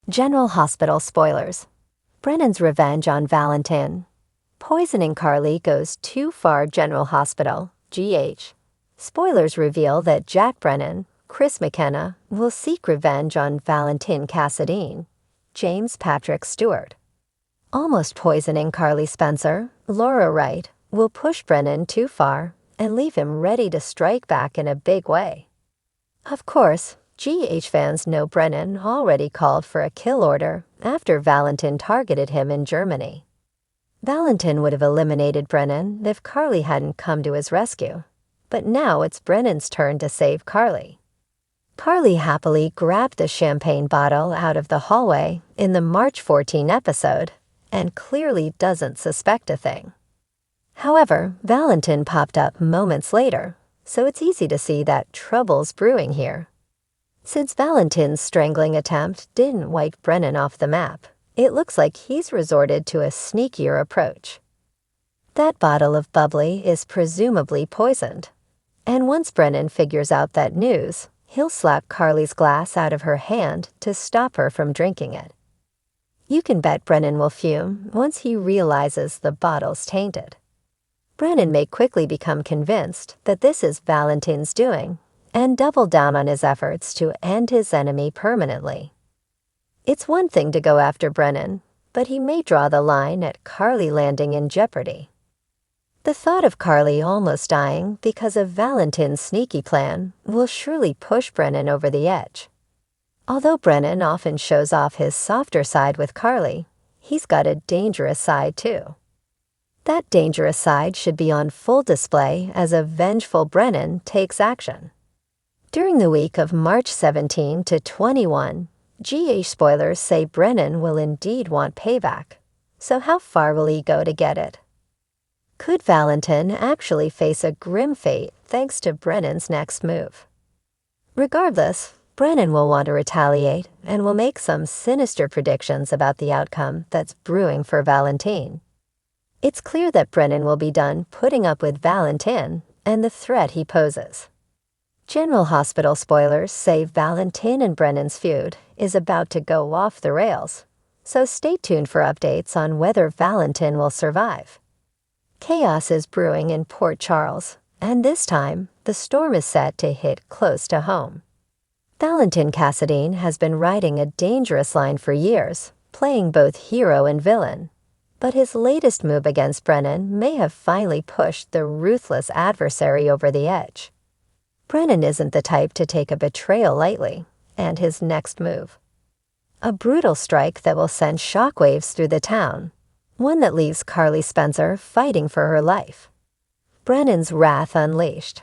General Hospital spoilers. Brennan's revenge on Valentin. Poisoning Carly goes too far. General Hospital, GH. Spoilers reveal that Jack Brennan, Chris McKenna, will seek revenge on Valentin Cassadine. James Patrick Stewart. Almost poisoning Carly Spencer, Laura Wright, will push Brennan too far and leave him ready to strike back in a big way. Of course, GH fans know Brennan already called for a kill order after Valentin targeted him in Germany. Valentin would have eliminated Brennan if Carly hadn't come to his rescue, but now it's Brennan's turn to save Carly. Carly happily grabbed the champagne bottle out of the hallway in the March 14 episode and clearly doesn't suspect a thing. However, Valentin popped up moments later, so it's easy to see that trouble's brewing here. Since Valentin's strangling attempt didn't wipe Brennan off the map, it looks like he's resorted to a sneakier approach. That bottle of bubbly is presumably poisoned, and once Brennan figures out that news, he'll slap Carly's glass out of her hand to stop her from drinking it. You can bet Brennan will fume once he realizes the bottle's tainted. Brennan may quickly become convinced that this is Valentin's doing and double down on his efforts to end his enemy permanently. It's one thing to go after Brennan, but he may draw the line at Carly landing in jeopardy. The thought of Carly almost dying because of Valentin's sneaky plan will surely push Brennan over the edge. Although Brennan often shows off his softer side with Carly, he's got a dangerous side too. That dangerous side should be on full display as a vengeful Brennan takes action. During the week of March 17 to 21, GH spoilers say Brennan will indeed want payback. So how far will he go to get it? Could Valentin actually face a grim fate thanks to Brennan's next move? Regardless, Brennan will want to retaliate and will make some sinister predictions about the outcome that's brewing for Valentin. It's clear that Brennan will be done putting up with Valentin and the threat he poses. General Hospital spoilers say Valentin and Brennan's feud is about to go off the rails, so stay tuned for updates on whether Valentin will survive. Chaos is brewing in Port Charles, and this time, the storm is set to hit close to home. Valentin Cassadine has been riding a dangerous line for years, playing both hero and villain. But his latest move against Brennan may have finally pushed the ruthless adversary over the edge. Brennan isn't the type to take a betrayal lightly, and his next move. A brutal strike that will send shockwaves through the town, one that leaves Carly Spencer fighting for her life. Brennan's wrath unleashed.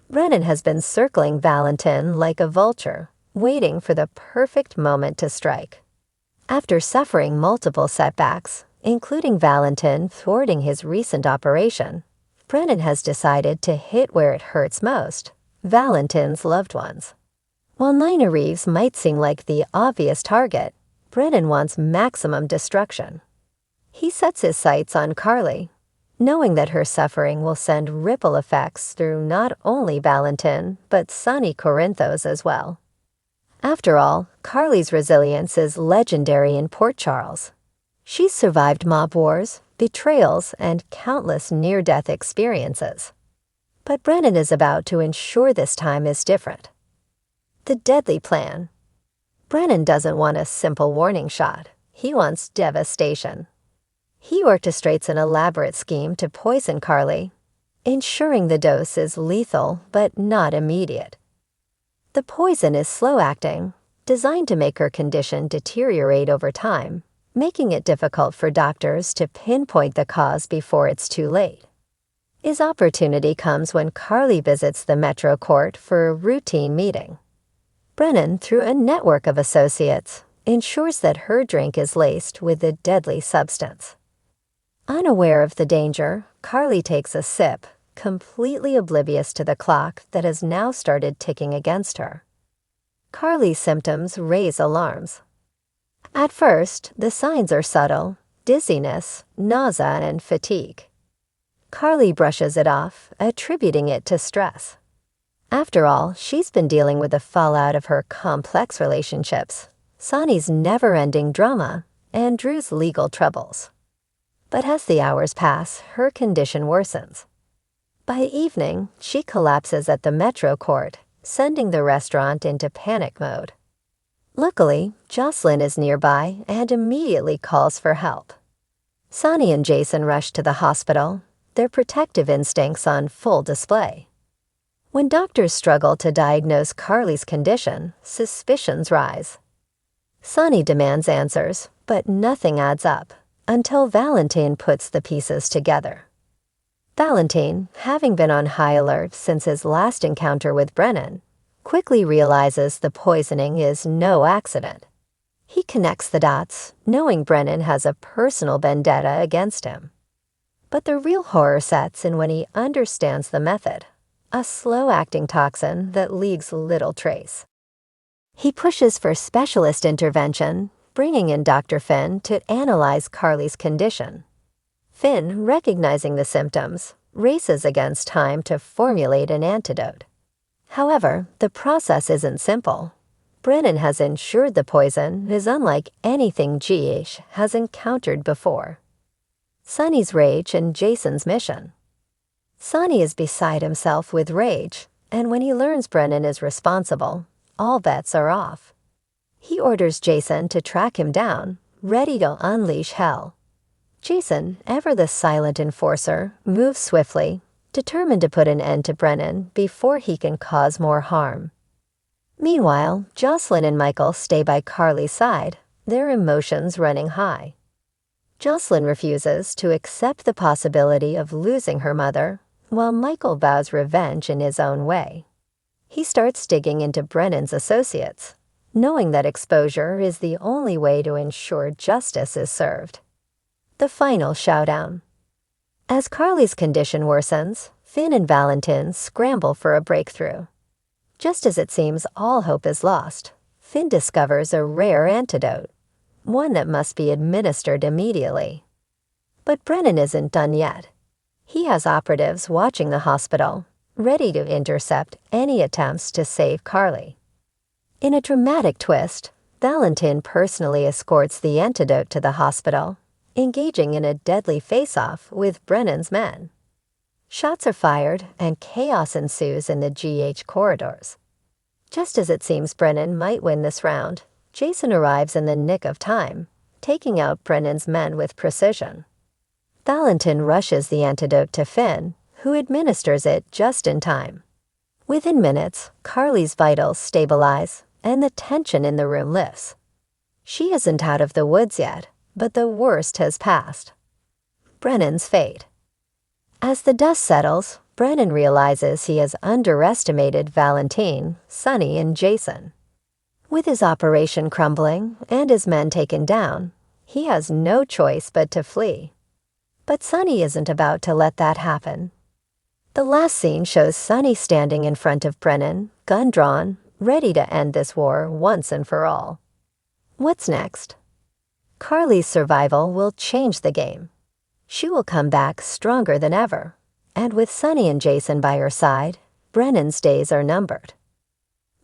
Brennan has been circling Valentin like a vulture, waiting for the perfect moment to strike. After suffering multiple setbacks, including Valentin thwarting his recent operation, Brennan has decided to hit where it hurts most, Valentin's loved ones. While Nina Reeves might seem like the obvious target, Brennan wants maximum destruction. He sets his sights on Carly, knowing that her suffering will send ripple effects through not only Valentin, but Sonny Corinthos as well. After all, Carly's resilience is legendary in Port Charles. She's survived mob wars, betrayals, and countless near-death experiences. But Brennan is about to ensure this time is different. The deadly plan. Brennan doesn't want a simple warning shot. He wants devastation. He orchestrates an elaborate scheme to poison Carly, ensuring the dose is lethal but not immediate. The poison is slow-acting, designed to make her condition deteriorate over time, making it difficult for doctors to pinpoint the cause before it's too late. His opportunity comes when Carly visits the Metro Court for a routine meeting. Brennan, through a network of associates, ensures that her drink is laced with the deadly substance. Unaware of the danger, Carly takes a sip, completely oblivious to the clock that has now started ticking against her. Carly's symptoms raise alarms. At first, the signs are subtle: dizziness, nausea, and fatigue. Carly brushes it off, attributing it to stress. After all, she's been dealing with the fallout of her complex relationships, Sonny's never-ending drama, and Drew's legal troubles. But as the hours pass, her condition worsens. By evening, she collapses at the Metro Court, sending the restaurant into panic mode. Luckily, Jocelyn is nearby and immediately calls for help. Sonny and Jason rush to the hospital, their protective instincts on full display. When doctors struggle to diagnose Carly's condition, suspicions rise. Sonny demands answers, but nothing adds up until Valentine puts the pieces together. Valentine, having been on high alert since his last encounter with Brennan, quickly realizes the poisoning is no accident. He connects the dots, knowing Brennan has a personal vendetta against him. But the real horror sets in when he understands the method, a slow-acting toxin that leaves little trace. He pushes for specialist intervention, bringing in Dr. Finn to analyze Carly's condition. Finn, recognizing the symptoms, races against time to formulate an antidote. However, the process isn't simple. Brennan has ensured the poison is unlike anything GH has encountered before. Sonny's rage and Jason's mission. Sonny is beside himself with rage, and when he learns Brennan is responsible, all bets are off. He orders Jason to track him down, ready to unleash hell. Jason, ever the silent enforcer, moves swiftly, determined to put an end to Brennan before he can cause more harm. Meanwhile, Jocelyn and Michael stay by Carly's side, their emotions running high. Jocelyn refuses to accept the possibility of losing her mother, while Michael vows revenge in his own way. He starts digging into Brennan's associates, knowing that exposure is the only way to ensure justice is served. The final showdown. As Carly's condition worsens, Finn and Valentine scramble for a breakthrough. Just as it seems all hope is lost, Finn discovers a rare antidote, one that must be administered immediately. But Brennan isn't done yet. He has operatives watching the hospital, ready to intercept any attempts to save Carly. In a dramatic twist, Valentine personally escorts the antidote to the hospital, engaging in a deadly face-off with Brennan's men. Shots are fired, and chaos ensues in the GH corridors. Just as it seems Brennan might win this round, Jason arrives in the nick of time, taking out Brennan's men with precision. Valentine rushes the antidote to Finn, who administers it just in time. Within minutes, Carly's vitals stabilize, and the tension in the room lifts. She isn't out of the woods yet, but the worst has passed. Brennan's fate. As the dust settles, Brennan realizes he has underestimated Valentine, Sonny, and Jason. With his operation crumbling and his men taken down, he has no choice but to flee. But Sonny isn't about to let that happen. The last scene shows Sonny standing in front of Brennan, gun drawn, ready to end this war once and for all. What's next? Carly's survival will change the game. She will come back stronger than ever, and with Sonny and Jason by her side, Brennan's days are numbered.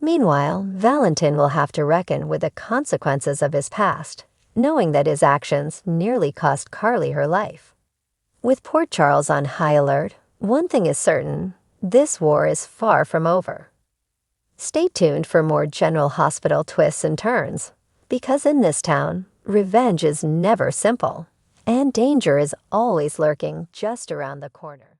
Meanwhile, Valentine will have to reckon with the consequences of his past, knowing that his actions nearly cost Carly her life. With Port Charles on high alert, one thing is certain: this war is far from over. Stay tuned for more General Hospital twists and turns, because in this town, revenge is never simple, and danger is always lurking just around the corner.